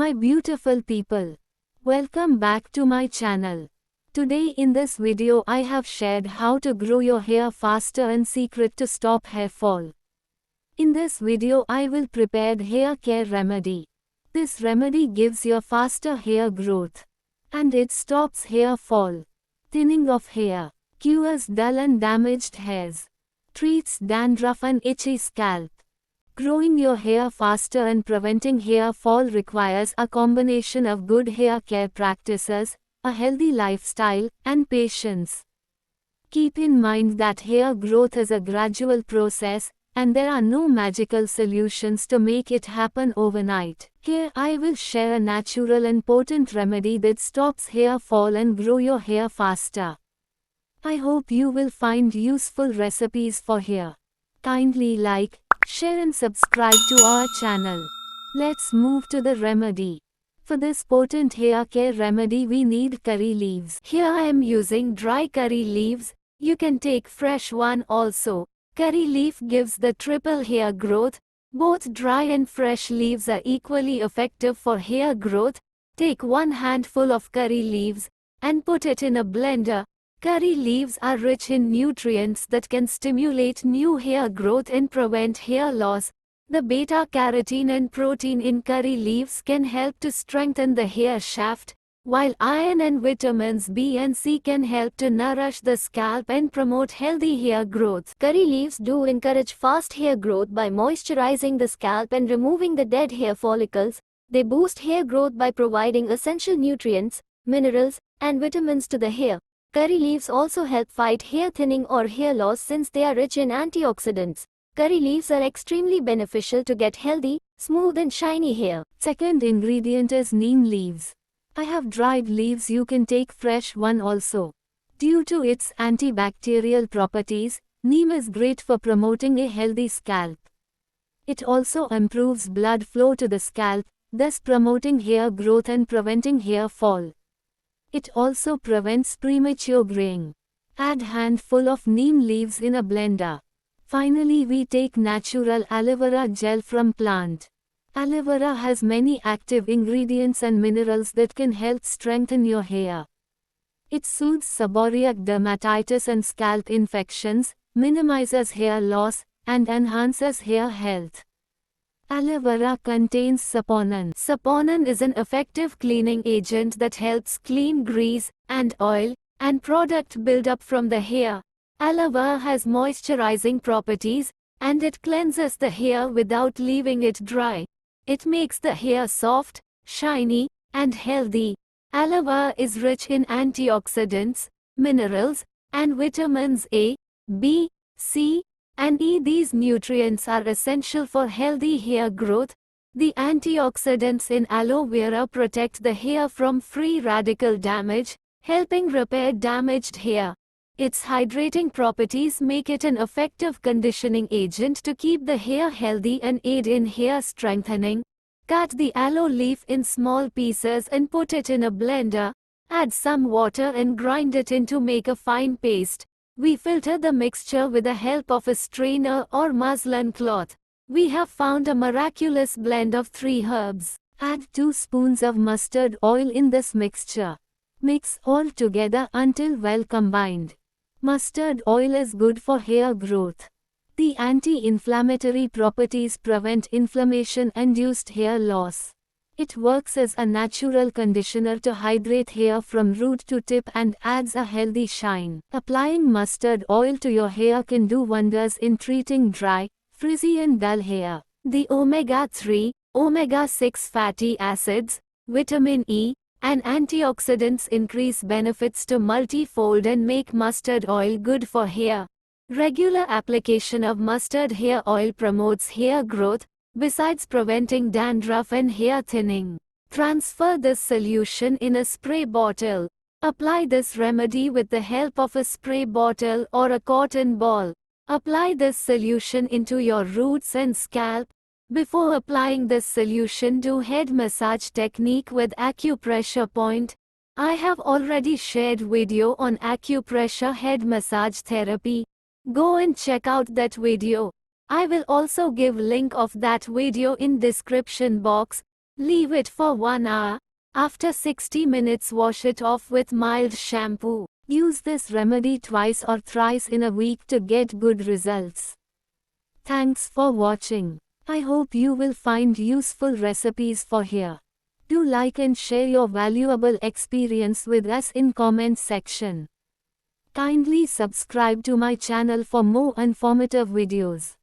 my beautiful people. Welcome back to my channel. Today in this video I have shared how to grow your hair faster and secret to stop hair fall. In this video I will prepare hair care remedy. This remedy gives you faster hair growth. And it stops hair fall. Thinning of hair. Cures dull and damaged hairs. Treats dandruff and itchy scalp. Growing your hair faster and preventing hair fall requires a combination of good hair care practices, a healthy lifestyle, and patience. Keep in mind that hair growth is a gradual process, and there are no magical solutions to make it happen overnight. Here I will share a natural and potent remedy that stops hair fall and grow your hair faster. I hope you will find useful recipes for hair. Kindly like, share and subscribe to our channel. Let's move to the remedy. For this potent hair care remedy we need curry leaves. Here I am using dry curry leaves. You can take fresh one also. Curry leaf gives the triple hair growth. Both dry and fresh leaves are equally effective for hair growth. Take one handful of curry leaves and put it in a blender. Curry leaves are rich in nutrients that can stimulate new hair growth and prevent hair loss. The beta-carotene and protein in curry leaves can help to strengthen the hair shaft, while iron and vitamins B and C can help to nourish the scalp and promote healthy hair growth. Curry leaves do encourage fast hair growth by moisturizing the scalp and removing the dead hair follicles. They boost hair growth by providing essential nutrients, minerals, and vitamins to the hair. Curry leaves also help fight hair thinning or hair loss since they are rich in antioxidants. Curry leaves are extremely beneficial to get healthy, smooth and shiny hair. Second ingredient is neem leaves. I have dried leaves, you can take fresh one also. Due to its antibacterial properties, neem is great for promoting a healthy scalp. It also improves blood flow to the scalp, thus promoting hair growth and preventing hair fall. It also prevents premature graying. Add handful of neem leaves in a blender. Finally we take natural aloe vera gel from plant. Aloe vera has many active ingredients and minerals that can help strengthen your hair. It soothes seborrheic dermatitis and scalp infections, minimizes hair loss, and enhances hair health. Aloe vera contains saponin. Saponin is an effective cleaning agent that helps clean grease and oil and product buildup from the hair. Aloe vera has moisturizing properties, and it cleanses the hair without leaving it dry. It makes the hair soft, shiny, and healthy. Aloe vera is rich in antioxidants, minerals, and vitamins A, B, C, and E. These nutrients are essential for healthy hair growth. The antioxidants in aloe vera protect the hair from free radical damage, helping repair damaged hair. Its hydrating properties make it an effective conditioning agent to keep the hair healthy and aid in hair strengthening. Cut the aloe leaf in small pieces and put it in a blender. Add some water and grind it in to make a fine paste. We filter the mixture with the help of a strainer or muslin cloth. We have found a miraculous blend of 3 herbs. Add 2 spoons of mustard oil in this mixture. Mix all together until well combined. Mustard oil is good for hair growth. The anti-inflammatory properties prevent inflammation-induced hair loss. It works as a natural conditioner to hydrate hair from root to tip and adds a healthy shine. Applying mustard oil to your hair can do wonders in treating dry, frizzy and dull hair. The omega-3, omega-6 fatty acids, vitamin E, and antioxidants increase benefits to multifold and make mustard oil good for hair. Regular application of mustard hair oil promotes hair growth, besides preventing dandruff and hair thinning. Transfer this solution in a spray bottle. Apply this remedy with the help of a spray bottle or a cotton ball. Apply this solution into your roots and scalp. Before applying this solution, do head massage technique with acupressure point. I have already shared video on acupressure head massage therapy. Go and check out that video. I will also give link of that video in description box. Leave it for 1 hour. After 60 minutes, wash it off with mild shampoo. Use this remedy twice or thrice in a week to get good results. Thanks for watching. I hope you will find useful recipes for hair. Do like and share your valuable experience with us in comment section. Kindly subscribe to my channel for more informative videos.